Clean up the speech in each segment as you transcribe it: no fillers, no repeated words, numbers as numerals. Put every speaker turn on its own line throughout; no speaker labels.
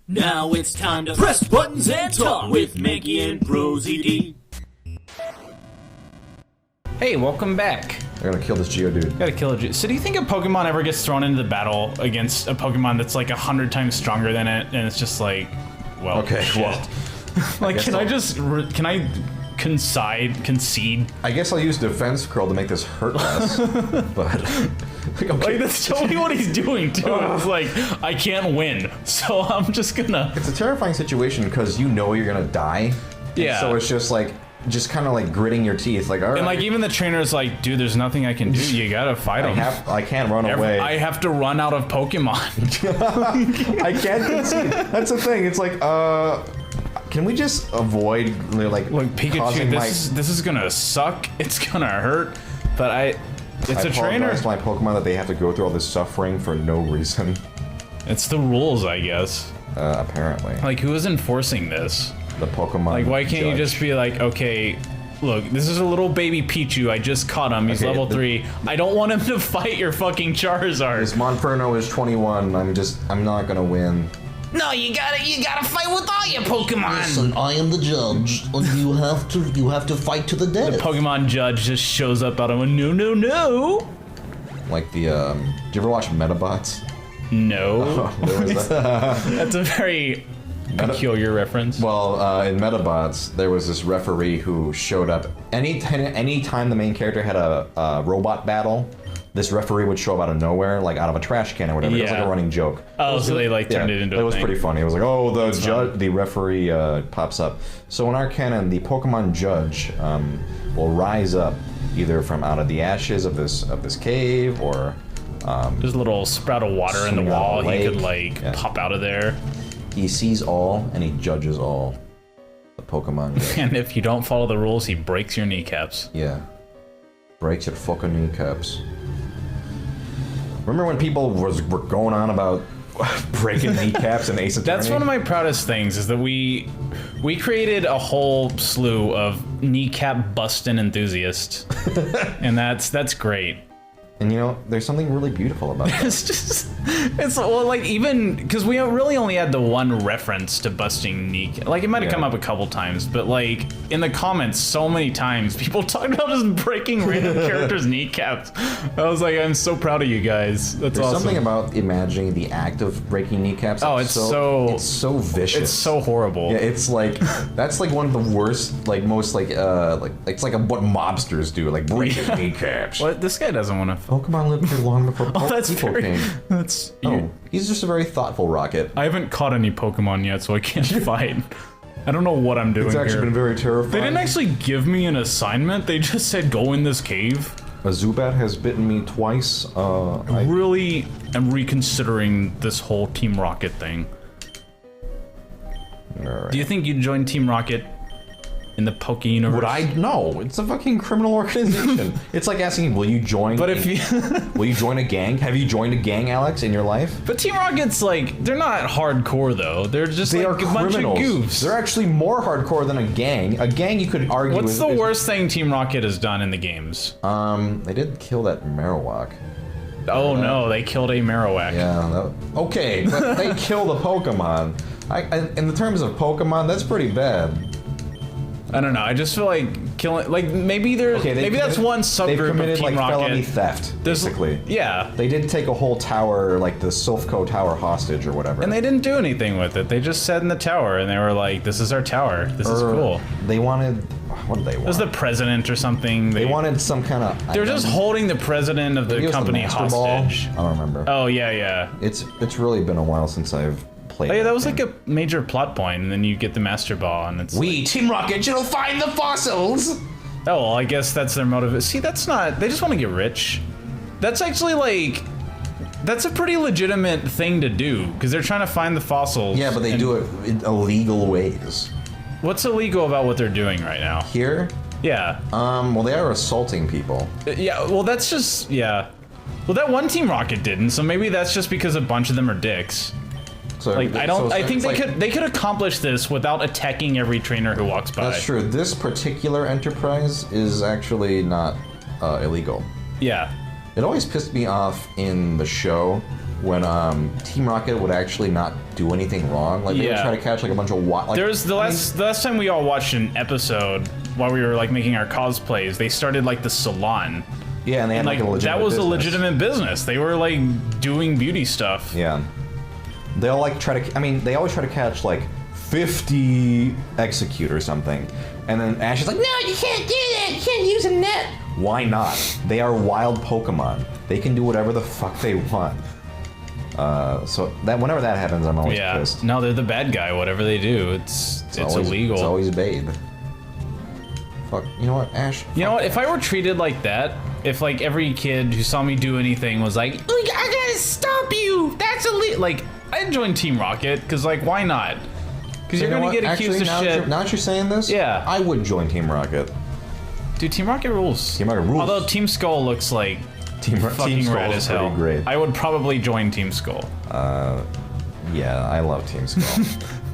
Now it's time to press buttons and talk with Manky and ProZD.
Hey, welcome back.
I gotta kill this Geodude.
Gotta kill a Geodude. So do you think a Pokemon ever gets thrown into the battle against a Pokemon that's like 100 times stronger than it, and it's just like, well,
okay,
shit.
well,
like, can I concede?
I guess I'll use Defense Curl to make this hurt less, but okay.
Like, that's totally what he's doing too. It's like, I can't win, so I'm just gonna.
It's a terrifying situation because you know you're gonna die.
Yeah.
So it's just like, kind of like gritting your teeth, like, all right.
And like, even the trainer's like, dude, there's nothing I can do. You gotta fight him.
I can't run away.
I have to run out of Pokemon.
I can't concede. That's the thing. It's like, can we just avoid like
Pikachu? This is gonna suck. It's gonna hurt. But it's a trainer.
I apologize to my Pokemon that they have to go through all this suffering for no reason.
It's the rules, I guess.
Apparently.
Like, who is enforcing this?
The Pokemon.
Like, why can't you just be like, okay, look, this is a little baby Pichu. I just caught him. He's level 3. I don't want him to fight your fucking Charizard.
This Monferno is 21. I'm not gonna win.
No, you gotta fight with all your Pokemon.
Listen, I am the judge, and you have to fight to the death.
The Pokemon judge just shows up out of a no.
Like the, did you ever watch Metabots?
No.
There was
That's a very peculiar reference.
Well, in Metabots, there was this referee who showed up. Anytime the main character had a robot battle, this referee would show up out of nowhere, like out of a trash can or whatever.
Yeah.
It was like a running joke.
Oh, so they like turned it into a thing.
It was pretty funny. It was like, oh, the referee pops up. So in our canon, the Pokemon judge will rise up either from out of the ashes of this cave or
there's a little sprout of water in the wall. He could like pop out of there.
He sees all and he judges all. The Pokemon judge.
And if you don't follow the rules, he breaks your kneecaps.
Yeah. Breaks your fucking kneecaps. Remember when people were going on about breaking kneecaps in Ace Attorney?
That's one of my proudest things, is that we created a whole slew of kneecap busting enthusiasts. And that's great.
And you know, there's something really beautiful about that.
It's well, like, even because we really only had the one reference to busting kneecap. Like, it might have come up a couple times, but like in the comments, so many times people talked about just breaking random characters' kneecaps. I was like, I'm so proud of you guys. That's awesome.
There's something about imagining the act of breaking kneecaps.
Oh, it's so
vicious.
It's so horrible.
Yeah, it's like that's like one of the worst, like most like it's like what mobsters do, like breaking kneecaps.
What? This guy doesn't want to.
Pokemon lived here long before people came.
That's
he's just a very thoughtful rocket.
I haven't caught any Pokemon yet, so I can't fight. I don't know what I'm doing.
It's actually been very terrifying.
They didn't actually give me an assignment. They just said go in this cave.
A Zubat has bitten me twice.
I really am reconsidering this whole Team Rocket thing.
Right.
Do you think you'd join Team Rocket in the Poke universe?
Would I? No, it's a fucking criminal organization. It's like asking, will you join?
But if you
will you join a gang? Have you joined a gang, Alex, in your life?
But Team Rocket's like, they're not hardcore though. They're just like a bunch of goofs.
They're actually more hardcore than a gang. A gang, you could argue.
What's the worst thing Team Rocket has done in the games?
They did kill that Marowak.
Oh no, they killed a Marowak.
Yeah. Okay, but they kill the Pokemon. In the terms of Pokemon, that's pretty bad.
I don't know. I just feel like killing, like maybe there's, maybe that's one subgroup of Team Rocket.
Felony theft, basically.
Yeah.
They did take a whole tower, like the Silphco Tower, hostage or whatever.
And they didn't do anything with it. They just sat in the tower and they were like, "This is our tower. This is cool."
They wanted, what did they want?
It was the president or something.
They wanted some kind of.
They were just holding the president of the company hostage.
I don't remember.
Oh yeah.
It's really been a while since I've.
Oh yeah, that was like a major plot point, and then you get the Master Ball, and it's
we, Team Rocket, shall find the fossils!
Oh, well, I guess that's their motive. See, that's not, they just want to get rich. That's actually like, that's a pretty legitimate thing to do, because they're trying to find the fossils.
Yeah, but they do it in illegal ways.
What's illegal about what they're doing right now?
Here?
Yeah.
Well, they are assaulting people.
Yeah, well, that's just, yeah. Well, that one Team Rocket didn't, so maybe that's just because a bunch of them are dicks. So, like, I think they could accomplish this without attacking every trainer who walks by.
That's true. This particular enterprise is actually not illegal.
Yeah.
It always pissed me off in the show when Team Rocket would actually not do anything wrong. Like they would try to catch like a bunch of
There's the last time we all watched an episode while we were like making our cosplays. They started like the salon.
Yeah, and they had like a legitimate
that was
business.
a legitimate business. They were like doing beauty stuff.
Yeah. They'll like try to. I mean, they always try to catch like 50 execute or something, and then Ash is like, "No, you can't do that. You can't use a net." Why not? They are wild Pokemon. They can do whatever the fuck they want. So that whenever that happens, I'm always pissed.
No, they're the bad guy. Whatever they do, it's
always,
illegal.
It's always Bathe. Fuck. You know what, Ash?
You know what? If I were treated like that, if like every kid who saw me do anything was like, "I gotta stop you," that's illegal. Like, I'd join Team Rocket because like, why not? Because you're gonna get accused of shit.
Now that you're saying this,
yeah,
I would join Team Rocket.
Dude, Team Rocket rules.
Team Rocket rules.
Although Team Skull looks like
Team Skull
rad
is
as hell.
pretty great.
I would probably join Team Skull.
Yeah, I love Team Skull.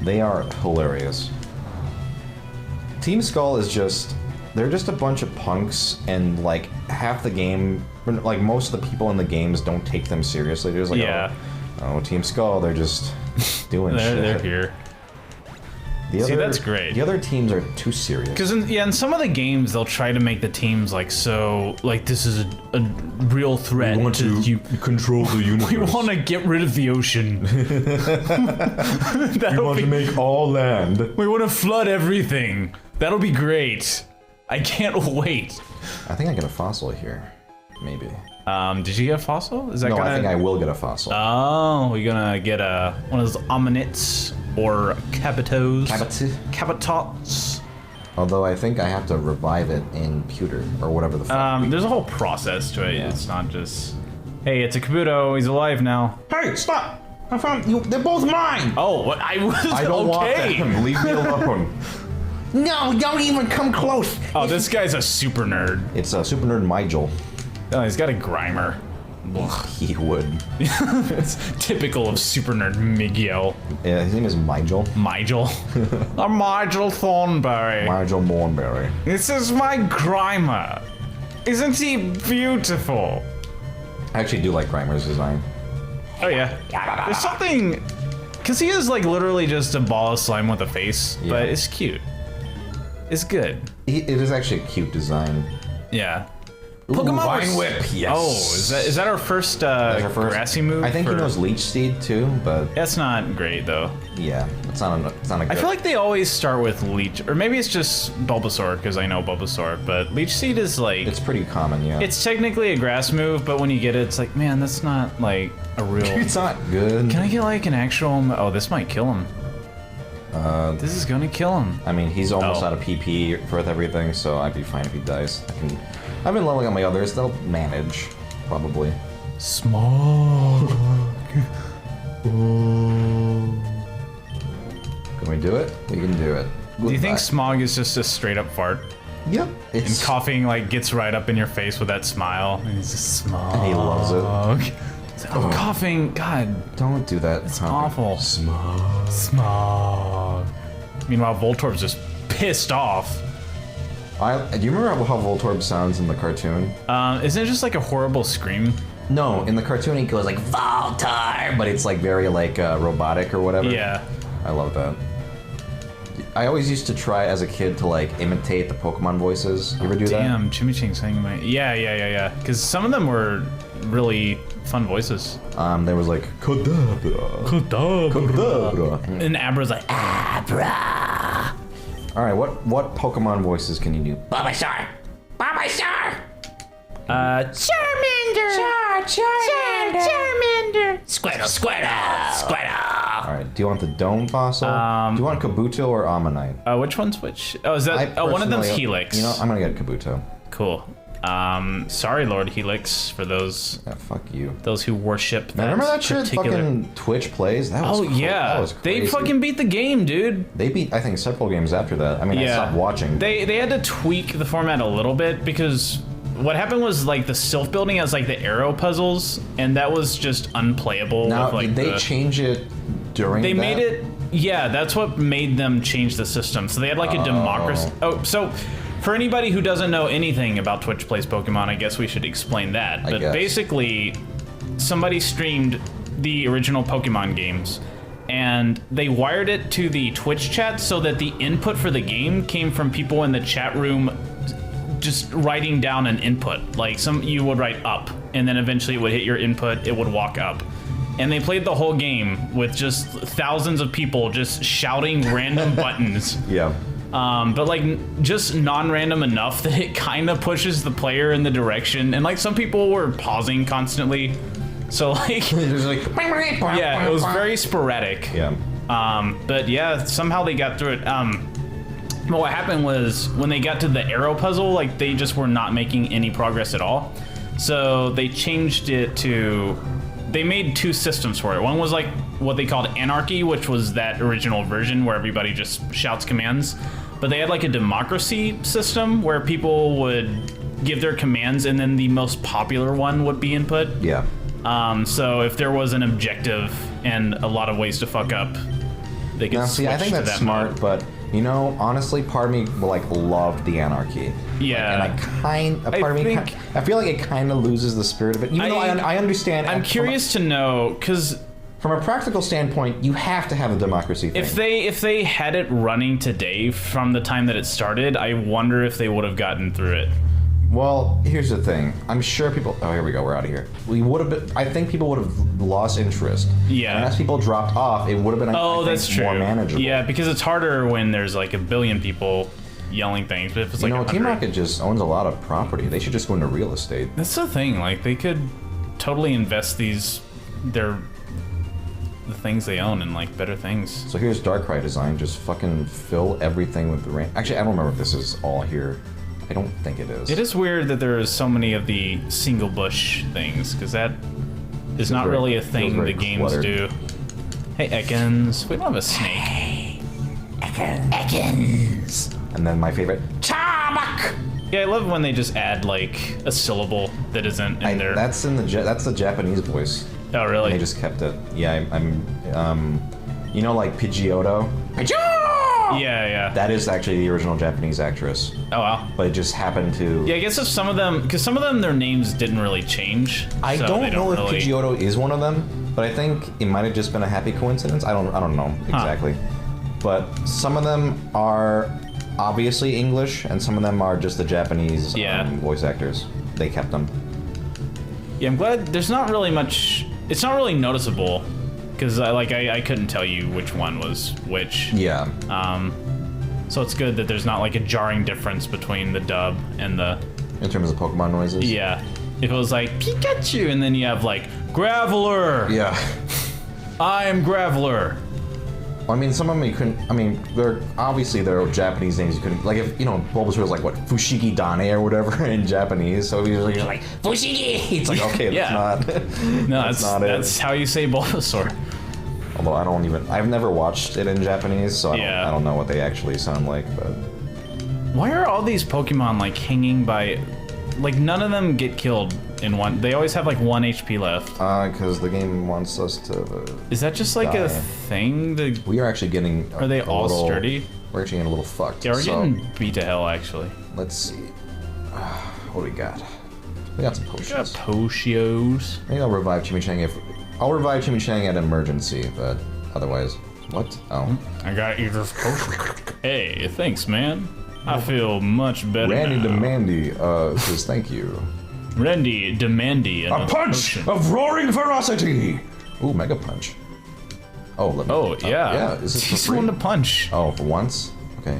They are hilarious. Team Skull is just... They're just a bunch of punks, and like half the game... Like most of the people in the games don't take them seriously. They're just like, oh, Team Skull, they're just doing shit.
They're here.
See,
that's great.
The other teams are too serious.
Because in some of the games, they'll try to make the teams like this is a real threat.
We want to control the universe.
We want to get rid of the ocean.
We want to make all land.
We want to flood everything. That'll be great. I can't wait.
I think I get a fossil here. Maybe.
Did you get a fossil? Is that
no,
gonna...
I think I will get a fossil.
Oh, we're gonna get one of those Omnits or Capitos. Capitots.
Although I think I have to revive it in Pewter or whatever the fuck.
There's a whole process to it. Yeah. It's not just, hey, it's a Kabuto. He's alive now.
Hey, stop! I found you. They're both mine.
Oh, what? I
don't want them. Leave me alone.
No, don't even come close.
Oh, this guy's a super nerd.
It's a super nerd Migel.
Oh, he's got a Grimer.
He would.
It's typical of super nerd Miguel.
Yeah, his name is Migel.
Migel. A Migel Thornberry.
Migel Mornberry.
This is my Grimer. Isn't he beautiful?
I actually do like Grimer's design.
Oh yeah. There's something, because he is like literally just a ball of slime with a face, but it's cute. It's good.
It is actually a cute design.
Yeah.
Pokemon Vine Whip, yes.
Oh, is that our first grassy move?
I think he knows Leech Seed too, but
that's not great though.
Yeah, it's not a good.
I feel like they always start with Leech, or maybe it's just Bulbasaur because I know Bulbasaur, but Leech Seed is like,
it's pretty common, yeah.
It's technically a grass move, but when you get it, it's like, man, that's not like a real.
It's not good.
Can I get like an actual? Oh, this might kill him. This is gonna kill him.
I mean, he's almost out of PP with everything, so I'd be fine if he dies. I've been leveling up my others. They'll manage, probably.
Smog.
Can we do it? We can do it.
Do you think smog is just a straight up fart?
Yep.
And coughing like gets right up in your face with that smile. And he's just smog.
And he loves it.
I'm coughing. God.
Don't do that.
It's awful.
Smog.
Smog. Meanwhile, Voltorb's just pissed off.
Do you remember how Voltorb sounds in the cartoon?
Isn't it just like a horrible scream?
No, in the cartoon he goes like Voltorb, but it's like very like robotic or whatever.
Yeah.
I love that. I always used to try as a kid to like imitate the Pokemon voices. You ever do that?
Damn, Chimichang saying my... Yeah. Because some of them were really fun voices.
There was like Kadabra. Kadabra.
And Abra's like Abra.
All right, what Pokemon voices can you do?
Bulbasaur. Bulbasaur.
Charmander.
Charmander. Squirtle.
All right, do you want the Dome Fossil? Do you want Kabuto or Ammonite?
Which one's which? Oh, is that... one of them's Helix.
You know, I'm gonna get Kabuto.
Cool. Sorry, Lord Helix, for those...
Yeah, fuck you.
Those who worship that.
Remember that shit fucking Twitch plays? That was
yeah.
That was crazy.
They fucking beat the game, dude.
They beat, I think, several games after that. I mean, I stopped watching.
They had to tweak the format a little bit because what happened was like the Sylph building has like the arrow puzzles, and that was just unplayable.
Now,
with, like,
did they change it during
They
that?
made it... Yeah, that's what made them change the system. So they had like a democracy... Oh, so... For anybody who doesn't know anything about Twitch Plays Pokemon, I guess we should explain that. But basically, somebody streamed the original Pokemon games, and they wired it to the Twitch chat so that the input for the game came from people in the chat room just writing down an input. Like you would write up, and then eventually it would hit your input, it would walk up. And they played the whole game with just thousands of people just shouting random buttons.
Yeah.
But like just non-random enough that it kind of pushes the player in the direction. And like some people were pausing constantly. So like, yeah, it was very sporadic.
Yeah.
But yeah, somehow they got through it. But what happened was when they got to the arrow puzzle, like they just were not making any progress at all. So they changed it to, they made two systems for it. One was like what they called Anarchy, which was that original version where everybody just shouts commands. But they had like a democracy system where people would give their commands and then the most popular one would be input.
Yeah.
So if there was an objective and a lot of ways to fuck up, they could
Now,
switch
see, I think
to
that's
that
smart,
mode.
but you know, honestly, part of me like loved the anarchy.
Yeah.
Like, and I feel like it kind of loses the spirit of it. Even though I understand.
I'm curious to know, because
from a practical standpoint, you have to have a democracy thing.
if they had it running today from the time that it started, I wonder if they would have gotten through it.
Well, here's the thing. I'm sure people. Oh, here we go. We're out of here. We would have been. I think people would have lost interest.
Yeah.
And as people dropped off, it would have been. I think,
that's true.
More manageable.
Yeah, because it's harder when there's like a billion people yelling things. But if it's like,
Team Rocket just owns a lot of property. They should just go into real estate.
That's the thing. Like they could totally invest the things they own in like better things.
So here's Darkrai design. Just fucking fill everything with the rain. Actually, I don't remember if this is all here. I don't think it is.
It is weird that there is so many of the single bush things, because that is not really a thing the games do. Hey, Ekans. We don't have a snake. Hey,
Ekans.
And then my favorite,
Tarmac.
Yeah, I love when they just add like a syllable that isn't in there.
that's the Japanese voice.
Oh, really?
They just kept it. Yeah, I'm you know, like Pidgeotto.
Yeah.
That is actually the original Japanese actress.
Oh, wow.
But it just happened to.
Yeah, I guess if some of them, because some of them, their names didn't really change.
I
so
don't
they
know if
really...
Pidgeotto is one of them, but I think it might have just been a happy coincidence. I don't know exactly. But some of them are obviously English, and some of them are just the Japanese voice actors. They kept them.
Yeah, I'm glad there's not really much. It's not really noticeable, because I couldn't tell you which one was which.
Yeah.
So it's good that there's not like a jarring difference between the dub and the.
In terms of Pokemon noises.
Yeah. If it was like Pikachu, and then you have like Graveler.
Yeah.
I'm Graveler.
I mean, some of them you couldn't. I mean, they're Japanese names you couldn't. Like if Bulbasaur was like what Fushigi Dane or whatever in Japanese, so you're like Fushigi. It's like okay, that's not.
No,
that's
how you say Bulbasaur.
Although I've never watched it in Japanese, so I don't know what they actually sound like. But
why are all these Pokemon like hanging by? Like none of them get killed in one. They always have like 1 HP left.
Because the game wants us to.
Is that just like a thing?
We are actually getting.
Are they all sturdy?
We're actually getting a little fucked.
Yeah, we're getting beat to hell actually.
Let's see. What do we got? We got some potions.
We got Potios.
Maybe I'll revive Chimichang I'll revive Chimichang at emergency, but otherwise, what? Oh.
I got you this potion. Hey, thanks, man. I feel much better
Randy
now.
Demandy says thank you.
Randy Demandy.
A punch of roaring ferocity. Ooh, Mega Punch. Oh, let me.
Oh yeah.
Yeah. Is this
He's
for free?
one to punch.
Oh, for once. Okay.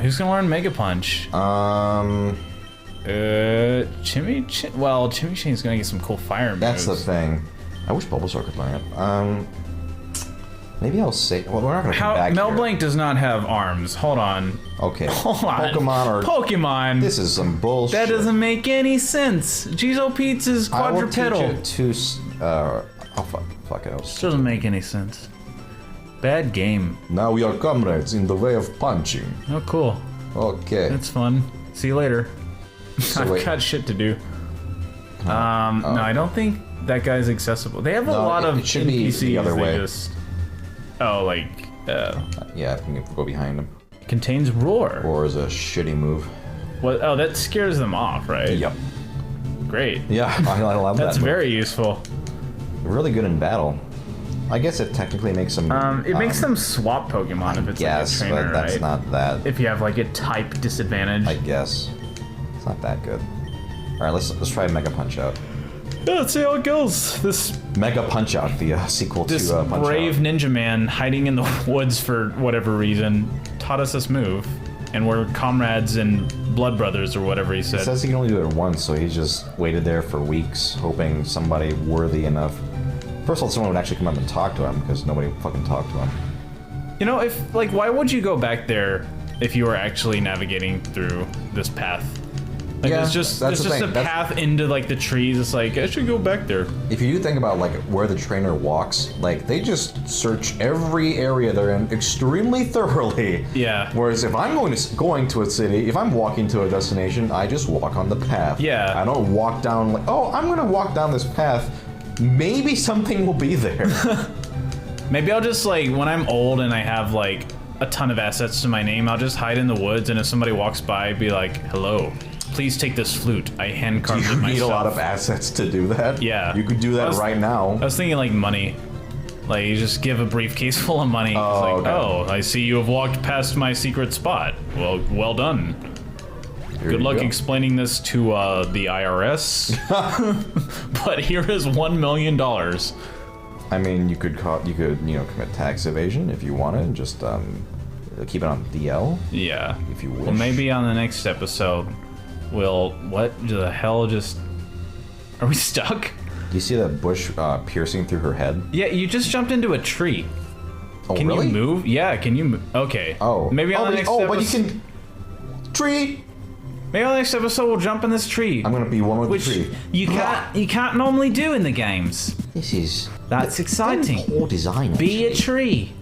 Who's gonna learn Mega Punch? Chimichang's gonna get some cool fire moves.
That's the thing. I wish Bulbasaur could learn it. Maybe I'll say. Well, we're not gonna come back
Melblanc
here.
does not have arms. Hold on.
Okay.
Hold on.
Pokemon. This is some bullshit.
That doesn't make any sense. Jizo Pete's is quadrupedal.
I will teach it to. Oh fuck it.
Doesn't make any sense. Bad game.
Now we are comrades in the way of punching.
Oh, cool.
Okay.
That's fun. See you later.
So
I've got shit to do. No, I don't think that guy's accessible. They have a lot of
it should be
NPCs.
the other way. Yeah, I can go behind him.
Contains roar.
Roar is a shitty move.
What? Oh, that scares them off, right?
Yep.
Great.
Yeah, I love that.
That's very useful.
Really good in battle. I guess it technically makes them.
It makes them swap Pokemon if it's
Yes,
like a trainer,
but that's
right?
not that.
If you have like a type disadvantage.
I guess it's not that good. All right, let's try Mega Punch Out.
Yeah, let's see how it goes. This
Mega Punch Out, the sequel to Punch
brave
Out.
ninja man hiding in the woods for whatever reason taught us this move, and we're comrades and blood brothers or whatever he
It
said.
says he can only do it once, so he just waited there for weeks, hoping somebody worthy enough. First of all, someone would actually come up and talk to him, because nobody fucking talked to him.
You know, if like, why would you go back there if you were actually navigating through this path? Like,
Yeah,
it's just
that's the
a
thing.
path into like the trees. It's like I should go back there.
If you do think about like where the trainer walks, like they just search every area they're in extremely thoroughly.
Yeah.
Whereas if I'm going to a city, if I'm walking to a destination, I just walk on the path.
Yeah.
I don't walk down like, oh, I'm gonna walk down this path. Maybe something will be there.
Maybe I'll just like when I'm old and I have like a ton of assets to my name, I'll just hide in the woods, and if somebody walks by, be like, "Hello, please take this flute. I hand carved it
You
myself."
need a lot of assets to do that.
Yeah.
You could do that right now.
I was thinking like money. Like you just give a briefcase full of money.
Oh,
it's like,
okay.
oh, I see you have walked past my secret spot. Well done.
Here
Good
you
luck
go.
explaining this to the IRS. But here is $1 million.
I mean, you could commit tax evasion if you wanted, and just keep it on DL.
Yeah.
If you wish.
Well, maybe on the next episode, what the hell just... Are we stuck?
Do you see that bush piercing through her head?
Yeah, you just jumped into a tree.
Oh,
Can
really?
you move? Yeah, can you move? Okay.
Oh.
Maybe on the next episode...
but you can... Tree!
Maybe on the next episode we'll jump in this tree.
I'm gonna be one with
Which
the tree.
you can't normally do in the games.
This is
That's exciting.
poor design.
Be a
actually.
tree.